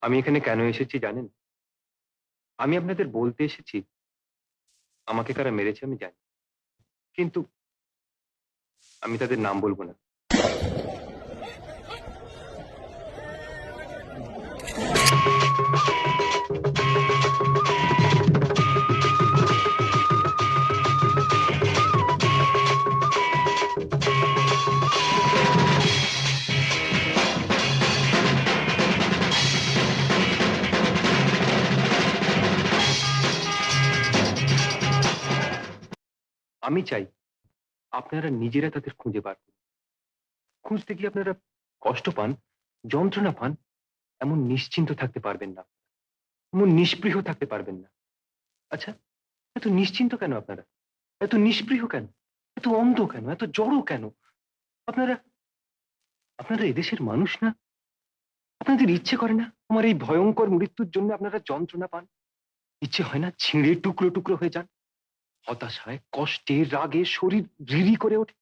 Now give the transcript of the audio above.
আমি এখানে কেন এসেছি জানেন? আমি আপনাদের বলতে এসেছি আমাকে কারা মেরেছে আমি জানি। কিন্তু আমি তাদের নাম বলবো না। আমি চাই আপনারা নিজেরা তাদের খুঁজে বার করুন। খুঁজতে গিয়ে আপনারা কষ্ট পান, যন্ত্রণা পান, এমন নিশ্চিন্ত থাকতে পারবেন না, এমন নিষ্পৃহ থাকতে পারবেন না। আচ্ছা, এত নিশ্চিন্ত কেন আপনারা? এত নিষ্পৃহ কেন? এত অন্ধ কেন? এত জড়ো কেন? আপনারা আপনারা এদেশের মানুষ না? আপনাদের ইচ্ছে করে না আমার এই ভয়ঙ্কর মৃত্যুর জন্য আপনারা যন্ত্রণা পান? ইচ্ছে হয় না ছিঁড়ে টুকরো টুকরো হয়ে যান? হতাশায়, কষ্টে, রাগে শরীর রিরি করে ওঠে?